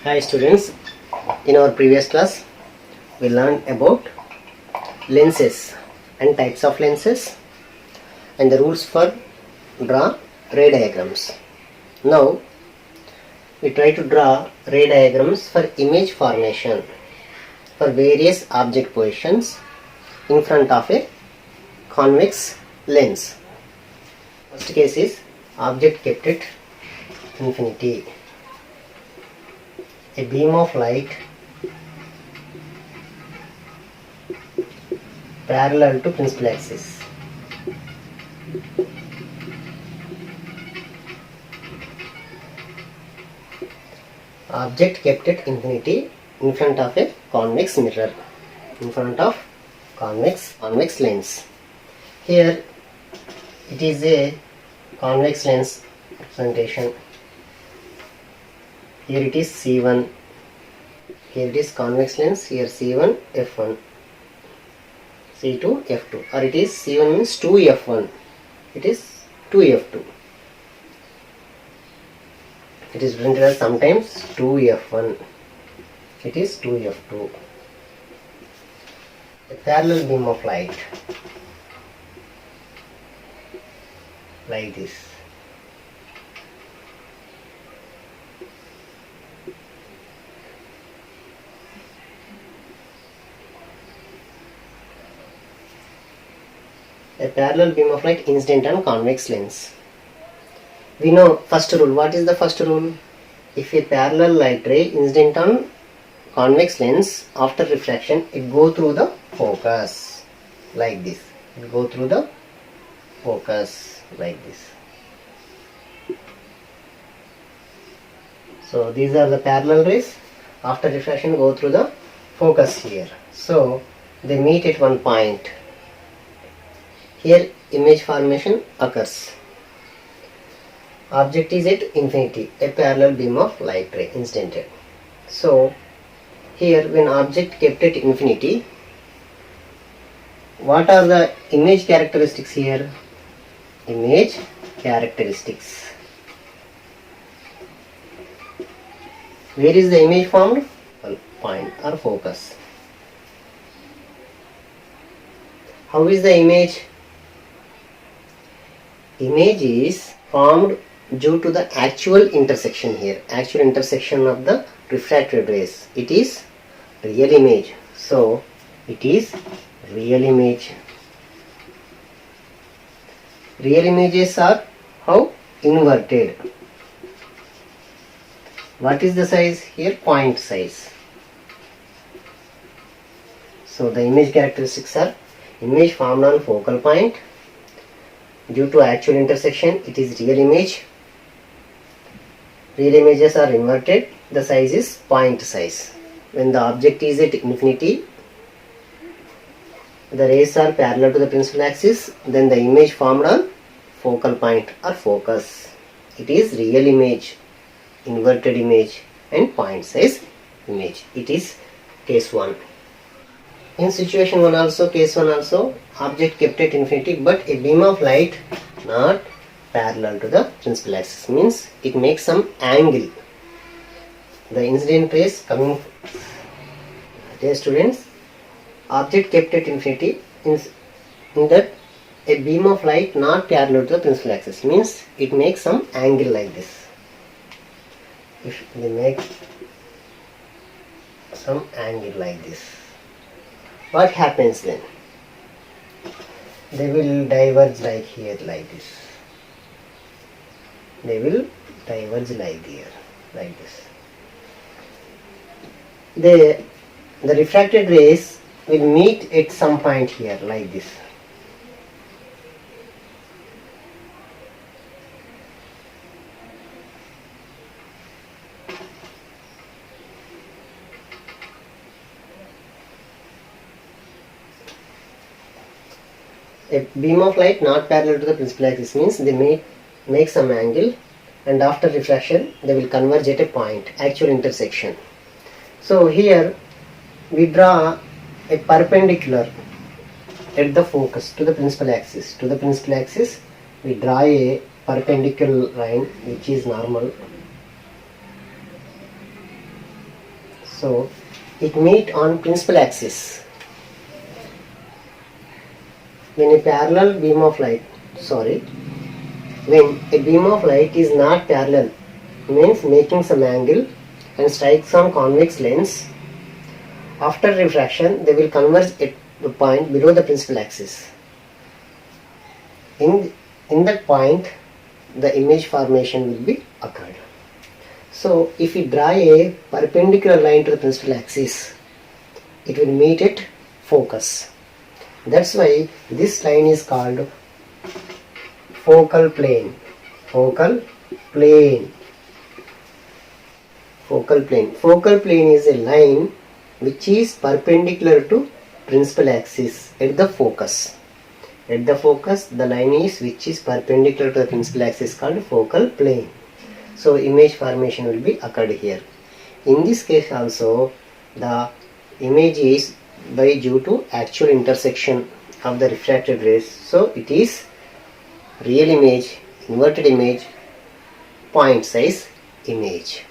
Hi students, in our previous class we learned about lenses and types of lenses and the rules for draw ray diagrams. Now we try to draw ray diagrams for image formation for various object positions in front of a convex lens. First case is object kept at infinity. A beam of light parallel to principal axis. Object kept at infinity in front of a convex mirror, in front of convex lens. Here it is a convex lens representation. Here it is C1, here it is convex lens, here C1, F1, C2, F2, or it is C1 means 2F1, it is 2F2. It is printed as sometimes 2F1, it is 2F2. A parallel beam of light, like this. A parallel beam of light incident on convex lens. We know first rule. What is the first rule? If a parallel light ray incident on convex lens, after refraction it go through the focus like this. It go through the focus like this. So these are the parallel rays. After refraction go through the focus here. So they meet at one point. Here image formation occurs. Object is at infinity, a parallel beam of light ray incidented. So here when object kept at infinity, what are the image characteristics here? Image characteristics. Where is the image formed? Point or focus. How is the image? Image is formed due to the actual intersection here, actual intersection of the refracted rays. It is real image. So it is real image. Real images are how? Inverted. What is the size here? Point size. So the image characteristics are image formed on focal point. Due to actual intersection, it is real image. Real images are inverted. The size is point size. When the object is at infinity, the rays are parallel to the principal axis, then the image formed on focal point or focus. It is real image, inverted image and point size image. It is case 1. In situation 1 also, case 1 also, object kept at infinity but a beam of light not parallel to the principal axis, means it makes some angle. The incident rays coming. Dear students, object kept at infinity in that a beam of light not parallel to the principal axis, means it makes some angle like this. If they make some angle like this, what happens then? They will diverge like here, like this. They will diverge like here, like this. The refracted rays will meet at some point here, like this. A beam of light not parallel to the principal axis means they make some angle, and after refraction they will converge at a point, actual intersection. So here we draw a perpendicular at the focus to the principal axis. To the principal axis we draw a perpendicular line which is normal So it meet on principal axis. When a parallel beam of light, when a beam of light is not parallel, means making some angle and strikes on convex lens, after refraction they will converge at the point below the principal axis. In that point the image formation will be occurred. So if we draw a perpendicular line to the principal axis, it will meet at focus. That's why this line is called focal plane. Focal plane. Focal plane. Focal plane is a line which is perpendicular to principal axis at the focus. At the focus, the line is which is perpendicular to the principal axis called focal plane. So image formation will be occurred here. In this case also, the image is by due to actual intersection of the refracted rays. So it is real image, inverted image, point size image.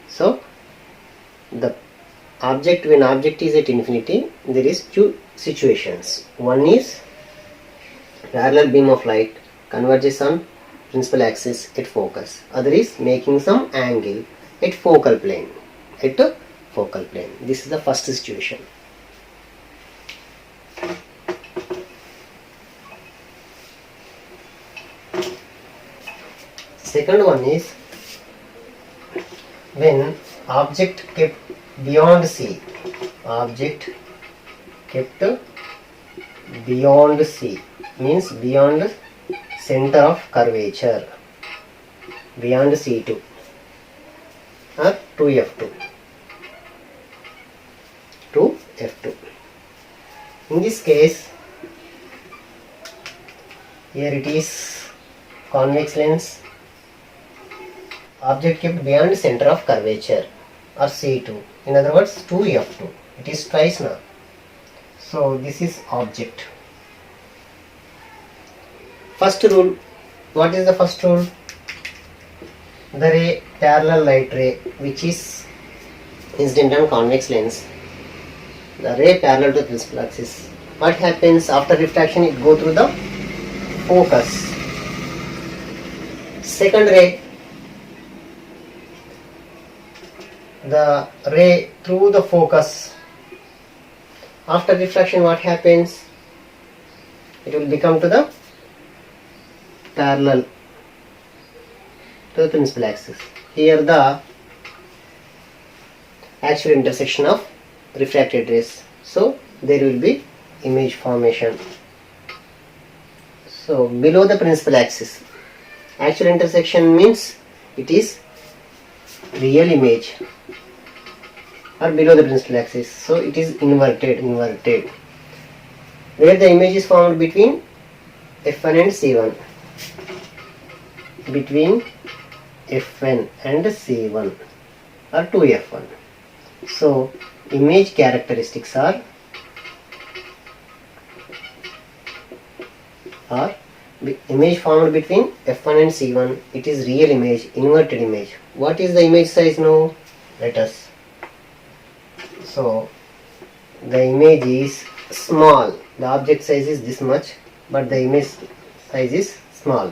So the object, when object is at infinity, there is two situations. One is parallel beam of light converges on principal axis at focus. Other is making some angle at focal plane. At the focal plane. This is the first situation. Second one is when object kept beyond C. Object kept beyond C means beyond center of curvature, beyond C2 or 2F2. 2F2. In this case, here it is convex lens, object kept beyond center of curvature or C2. In other words, 2F2. It is twice now. So this is object. First rule. What is the first rule? The ray, parallel light ray, which is incident on convex lens. The ray parallel to the principal axis. What happens after refraction? It go through the focus. Second ray, the ray through the focus. After refraction, what happens? It will become to the parallel to the principal axis. Here the actual intersection of refracted rays. So there will be image formation. So below the principal axis, actual intersection means it is real image, or below the principal axis. So it is inverted. Where the image is formed between F1 and C1. Between F1 and C1 or 2F1. So image characteristics are image formed between F1 and C1. It is real image, inverted image. What is the image size now? Let us. So the image is small. The object size is this much, but the image size is small.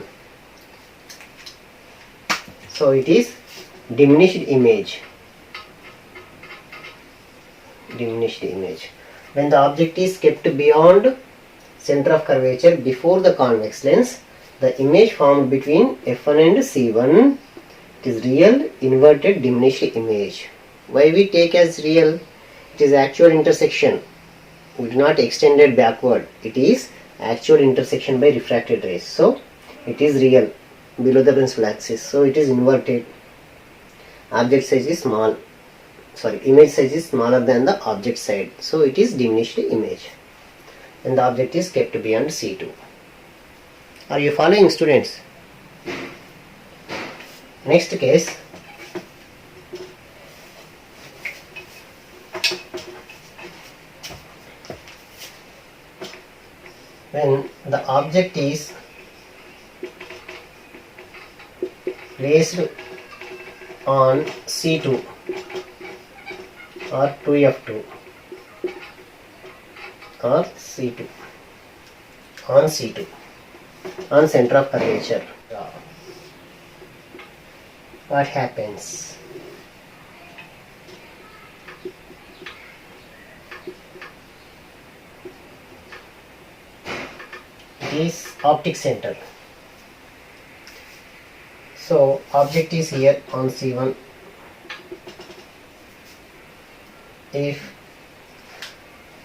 So it is diminished image. Diminished image. When the object is kept beyond center of curvature before the convex lens, the image formed between F1 and C1, it is real, inverted, diminished image. Why we take as real? It is actual intersection. We do not extend it backward. It is actual intersection by refracted rays. So it is real below the principal axis. So it is inverted. Object size is small. Image size is smaller than the object side. So it is diminished image. And the object is kept beyond C2. Are you following, students? Next case. When the object is placed on C2 or 2f2 or C2 on C2 on center of curvature. What happens? It is optic center. So object is here on C1. If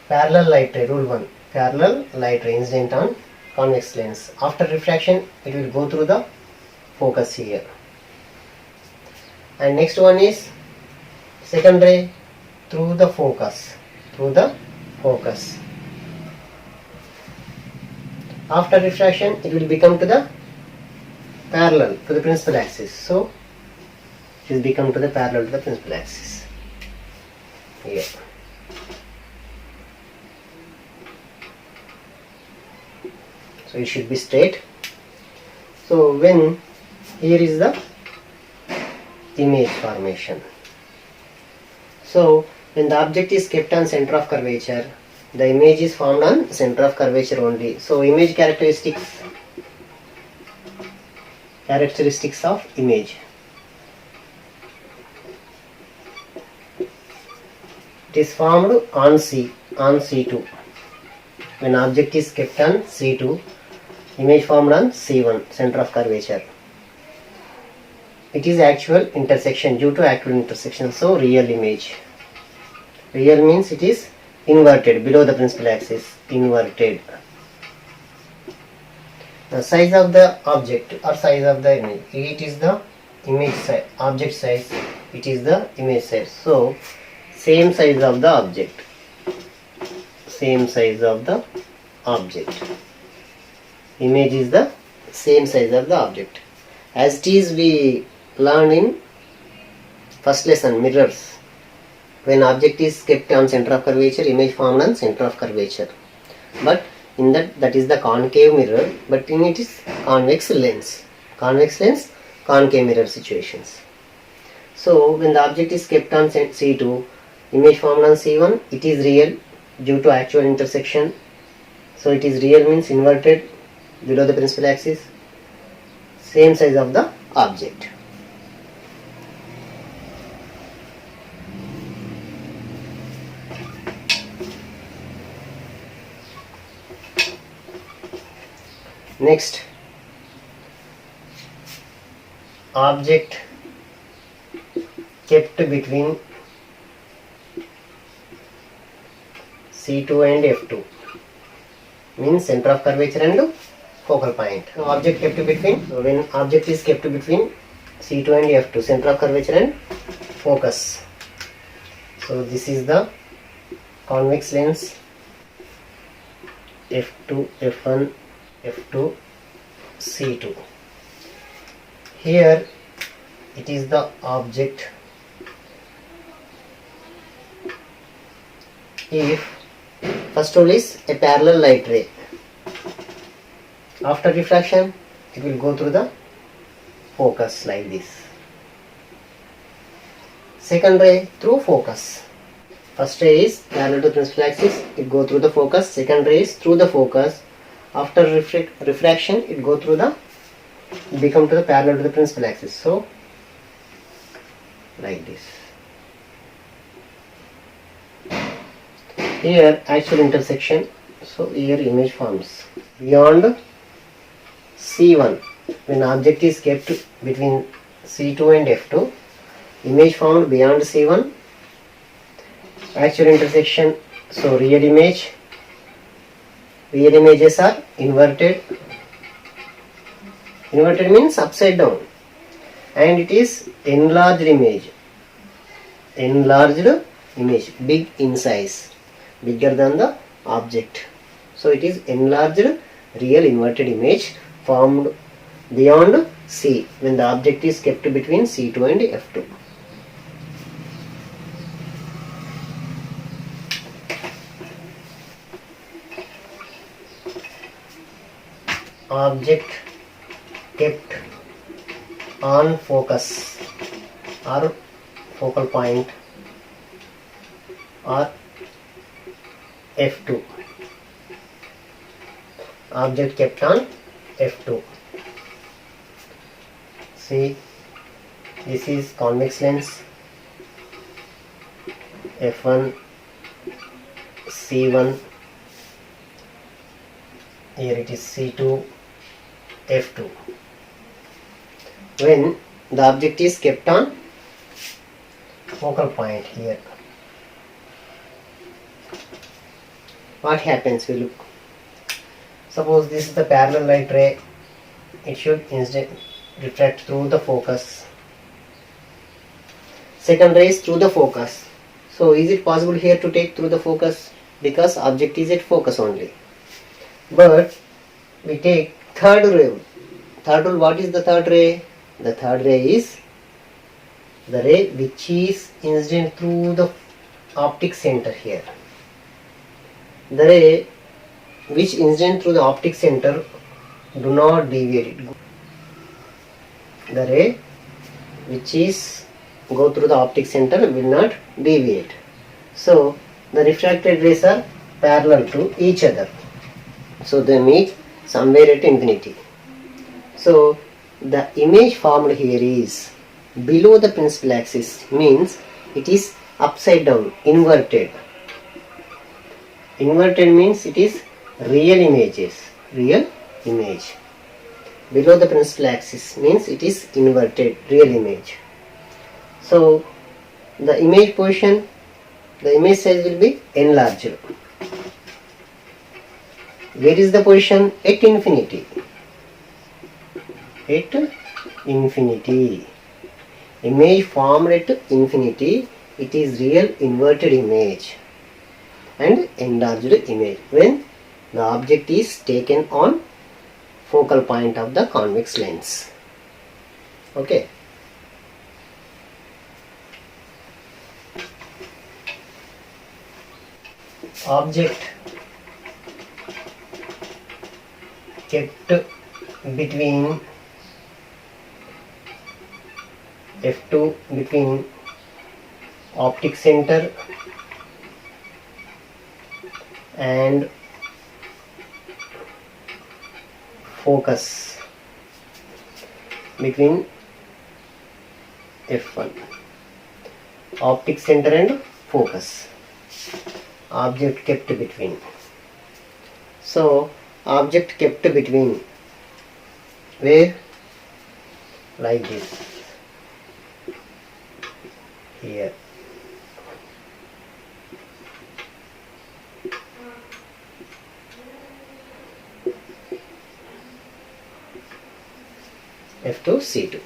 parallel light ray, rule 1, parallel light ray incident on convex lens, after refraction it will go through the focus here. And next one is second ray through the focus, After refraction it will become to the parallel to the principal axis. So it will become to the parallel to the principal axis here. So it should be straight. So when here is the image formation. So when the object is kept on center of curvature, the image is formed on center of curvature only. So image characteristics of image. It is formed on C2. When object is kept on C2, image formed on C1, center of curvature. It is actual intersection, due to actual intersection, so real image. Real means it is inverted, below the principal axis, inverted. The size of the object or size of the image, it is the image size, object size, it is the image size. So same size of the object, image is the same size of the object. As it is we learned in first lesson, mirrors. When object is kept on center of curvature, image formed on center of curvature. But in that is the concave mirror, but in it is convex lens, concave mirror situations. So when the object is kept on C2, image formed on C1, it is real due to actual intersection. So it is real means inverted, below the principal axis, same size of the object. Next, object kept between C2 and F2 means center of curvature and focal point. Object kept between, so when object is kept between C2 and F2, center of curvature and focus. So this is the convex lens F2, F1, F2, C2. Here it is the object. If first rule is a parallel light ray, after refraction it will go through the focus like this. Second ray through focus. First ray is parallel to principal axis, it go through the focus. Second ray is through the focus. After refraction it go through the, become to the parallel to the principal axis. So like this. Here actual intersection, so here image forms beyond C1. When object is kept between C2 and F2, image formed beyond C1, actual intersection, so real image. Real images are inverted. Inverted means upside down, and it is enlarged image. Enlarged image, big in size, bigger than the object. So it is enlarged real inverted image formed beyond C when the object is kept between C2 and F2. Object kept on focus or focal point or f2. Object kept on f2. See, this is convex lens, f1, c1, here it is c2, f2. When the object is kept on focal point here, what happens? We look. Suppose this is the parallel light ray, it should refract through the focus. Second ray is through the focus. So is it possible here to take through the focus? Because object is at focus only. But we take third ray. Third ray, what is the third ray? The third ray is the ray which is incident through the optic center here. The ray which incident through the optic center do not deviate. The ray which is go through the optic center will not deviate. So the refracted rays are parallel to each other. So they meet somewhere at infinity. So the image formed here is below the principal axis, means it is upside down, inverted. Inverted means it is real images, real image. Below the principal axis means it is inverted, real image. So the image position, the image size will be enlarged. Where is the position? At infinity. At infinity. Image formed at infinity, it is real inverted image and enlarged image when the object is taken on focal point of the convex lens. Okay. Object kept between f2, between optic center and focus, between f1, optic center and focus. Object kept between. So object kept between, where? Like this, here. F2, C2.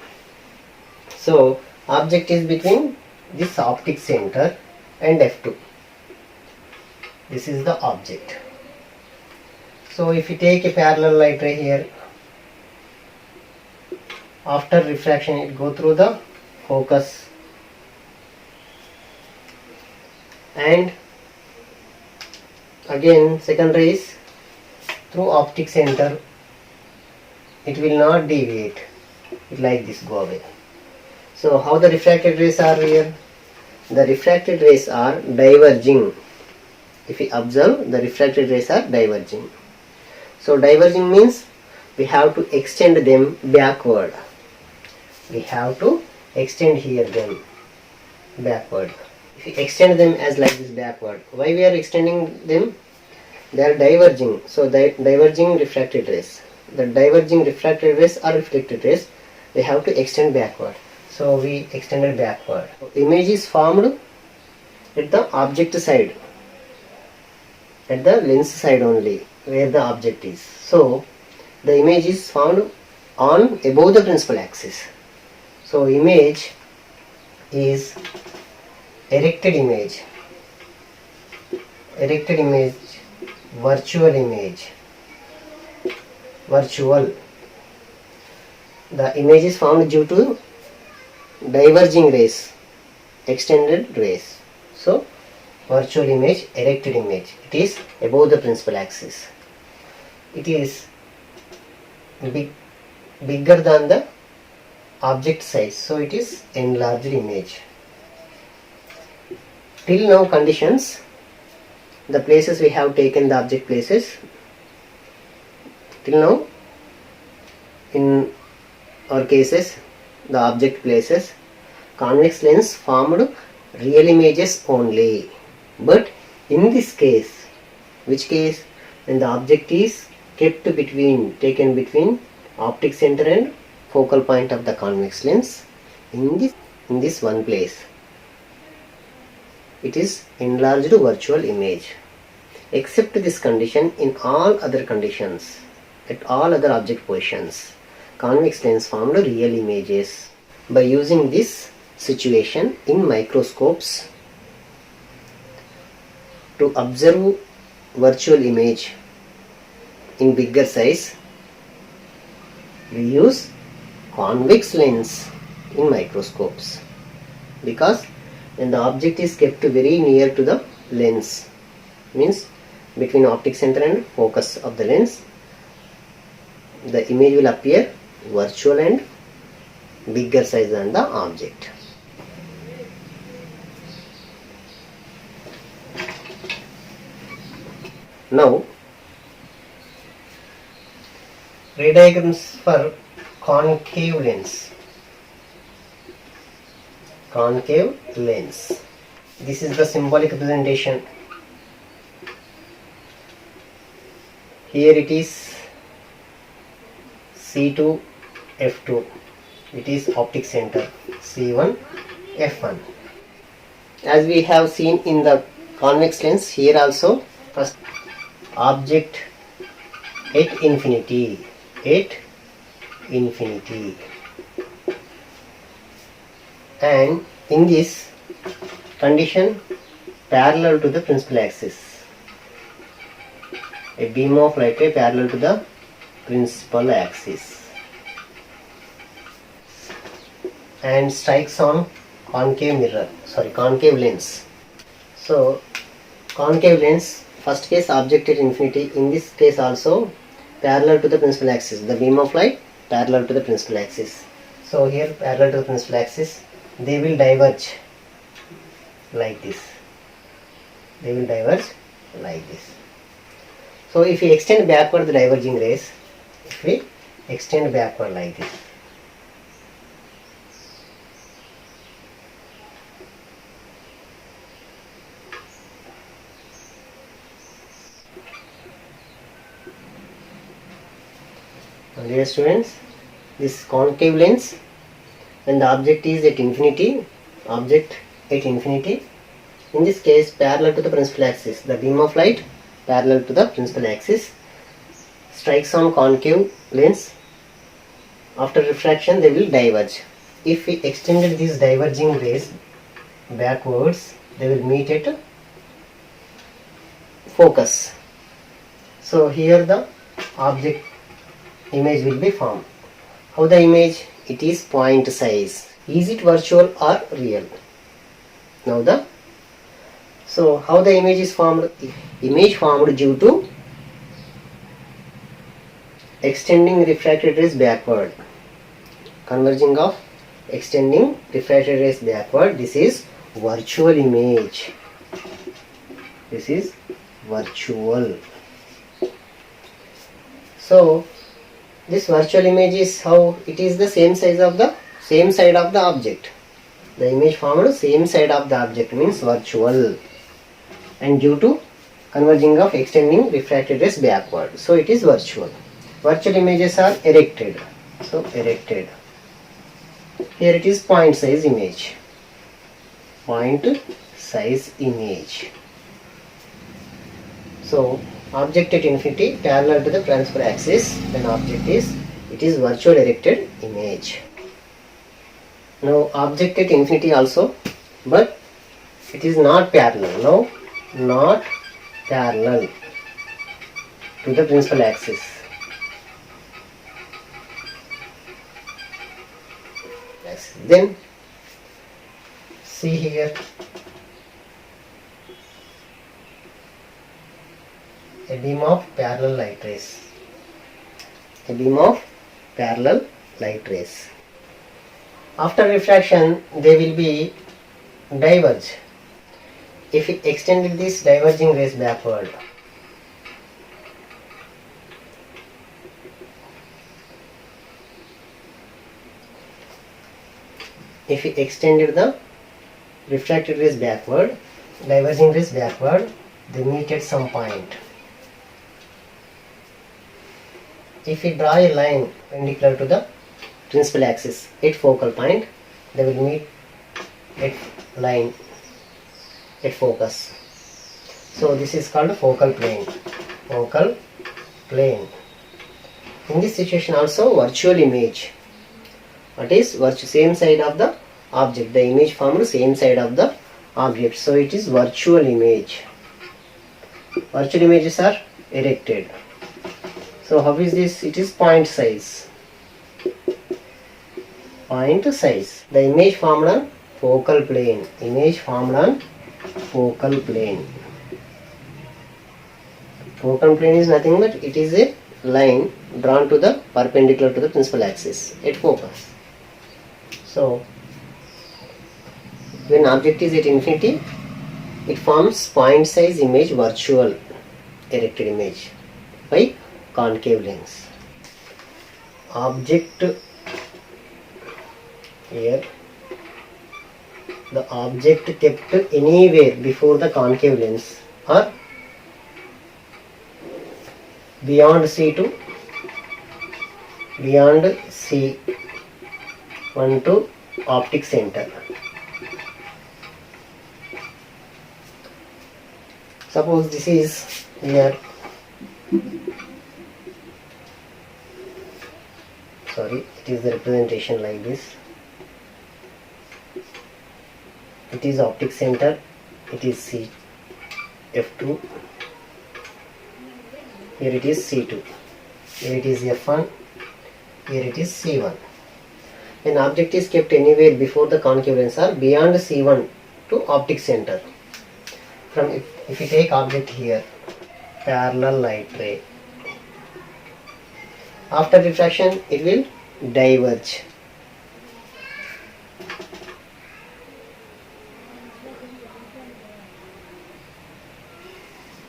So object is between this optic center and F2. This is the object. So if you take a parallel light ray here, after refraction it go through the focus and again second ray is through optic center, it will not deviate, it like this go away. So how the refracted rays are here? The refracted rays are diverging. If we observe, the refracted rays are diverging. So diverging means we have to extend them backward. We have to extend here them backward. If we extend them as like this backward, why we are extending them? They are diverging. So diverging refracted rays. The diverging refracted rays are reflected rays. They have to extend backward. So we extended backward. Image is formed at the object side, at the lens side only, where the object is. So the image is found on above the principal axis. So image is erected image, virtual image, virtual. The image is found due to diverging rays, extended rays. So virtual image, erected image, it is above the principal axis. It is bigger than the object size, so it is enlarged image. Till now conditions, the places we have taken the object places, till now in our cases the object places, convex lens formed real images only. But in this case, which case? When the object is taken between optic center and focal point of the convex lens, in this one place, it is enlarged virtual image. Except this condition, in all other conditions, at all other object positions, convex lens formed real images. By using this situation in microscopes to observe virtual image in bigger size, we use convex lens in microscopes, because when the object is kept very near to the lens, means between optic center and focus of the lens, the image will appear virtual and bigger size than the object. Now, ray diagrams for concave lens. Concave lens. This is the symbolic representation. Here it is C2, F2. It is optic center. C1, F1. As we have seen in the convex lens, here also first object at infinity. And in this condition, parallel to the principal axis. A beam of light ray parallel to the principal axis and strikes on concave lens. So concave lens, first case object at infinity, in this case also parallel to the principal axis, the beam of light parallel to the principal axis. So here parallel to the principal axis, they will diverge like this. So if we extend backward the diverging rays, like this, dear students, this concave lens, when the object is at infinity, in this case parallel to the principal axis, the beam of light parallel to the principal axis, strikes on concave lens. After refraction they will diverge. If we extended these diverging rays backwards, they will meet at focus. So here the object image will be formed. How the image? It is point size. Is it virtual or real? So how the image is formed? Image formed due to extending refracted rays backward. Converging of extending refracted rays backward. This is virtual image. This is virtual. So this virtual image is how it is the same side of the object. The image formed same side of the object means virtual, and due to converging of extending refracted rays backward, so it is virtual. Virtual images are erected. So erected. Here it is point size image. So object at infinity parallel to the principal axis, then it is virtual erected image. Now object at infinity also, but it is not parallel. Not parallel to the principal axis. Then see here, a beam of parallel light rays. After refraction they will be diverge. If we extended this diverging rays backward, if we extended the refracted rays backward, diverging rays backward, they meet at some point. If we draw a line perpendicular to the principal axis at focal point, they will meet at line at focus. So this is called focal plane. Focal plane. In this situation also virtual image. What is same side of the object? The image formed same side of the object. So it is virtual image. Virtual images are erected. So how is this? It is point size. Point size. The image formed on focal plane. Image formed on focal plane. Focal plane is nothing but it is a line drawn to the perpendicular to the principal axis at focus. So when object is at infinity, it forms point size image virtual erected image by concave lens. Object here, the object kept anywhere before the concave lens or beyond C2, beyond C1 to optic center. Suppose this is here, sorry, it is the representation like this. It is optic center, it is F2, here it is C2, here it is F1, here it is C1. When object is kept anywhere before the concave lens or beyond C1 to optic center. From if you take object here, parallel light ray, after refraction it will diverge.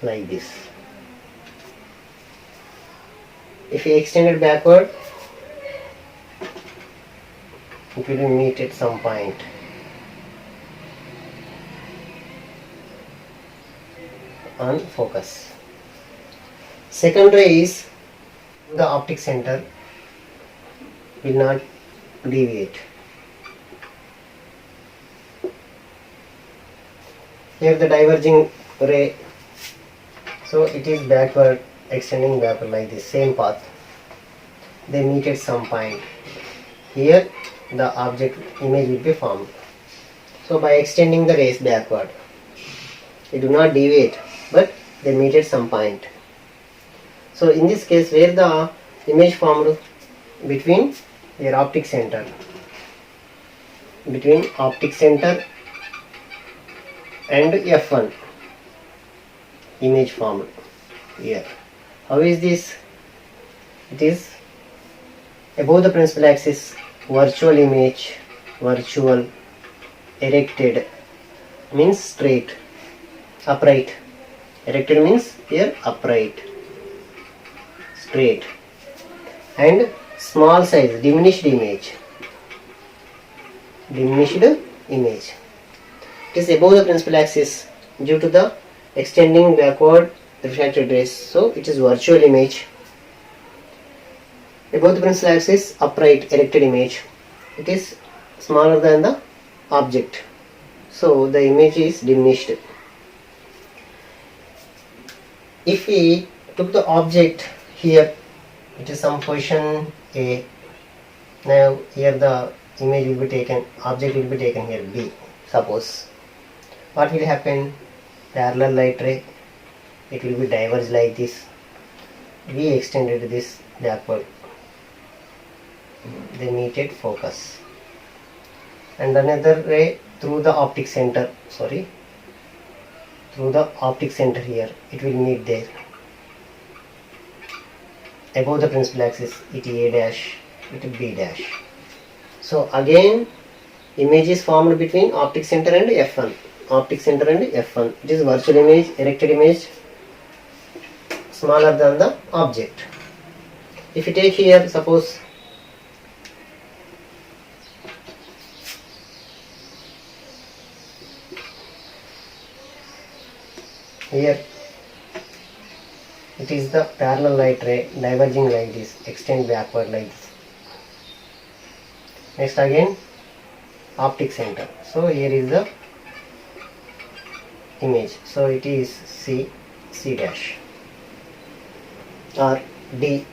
Like this. If you extend it backward, it will meet at some point. On focus. Second ray is the optic center will not deviate. Here the diverging ray, so it is backward, extending backward like this, same path. They meet at some point. Here the object image will be formed. So by extending the rays backward, they do not deviate, but they meet at some point. So in this case, where the image formed between their optic center, between optic center and F1, image formed here. How is this? It is above the principal axis, virtual image, virtual, erected means straight, upright. Erected means here upright, straight, and small size, diminished image. Diminished image. It is above the principal axis due to the extending backward refracted rays. So it is virtual image. Above the principal axis, upright, erected image. It is smaller than the object. So the image is diminished. If we took the object here, it is some position A. Now here the image will be taken, object will be taken here B, suppose. What will happen? Parallel light ray, it will be diverged like this. We extended this backward. They meet at focus. And another ray through the optic center, through the optic center here, it will meet there. Above the principal axis, it A dash, it B dash. So again, image is formed between optic center and F1. optic center and f1. It is virtual image, erected image smaller than the object. If you take here, suppose here it is the parallel light ray diverging like this, extend backward like this. Next again optic center. So here is the image. So it is C dash or D.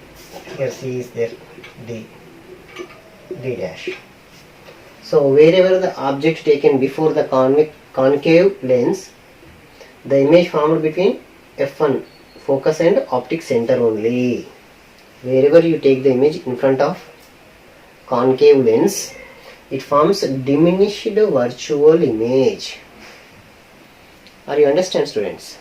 Here C is there, D dash. So wherever the object taken before the concave lens, the image formed between f1 focus and optic center only. Wherever you take the image in front of concave lens, it forms a diminished virtual image. Are you understand, students?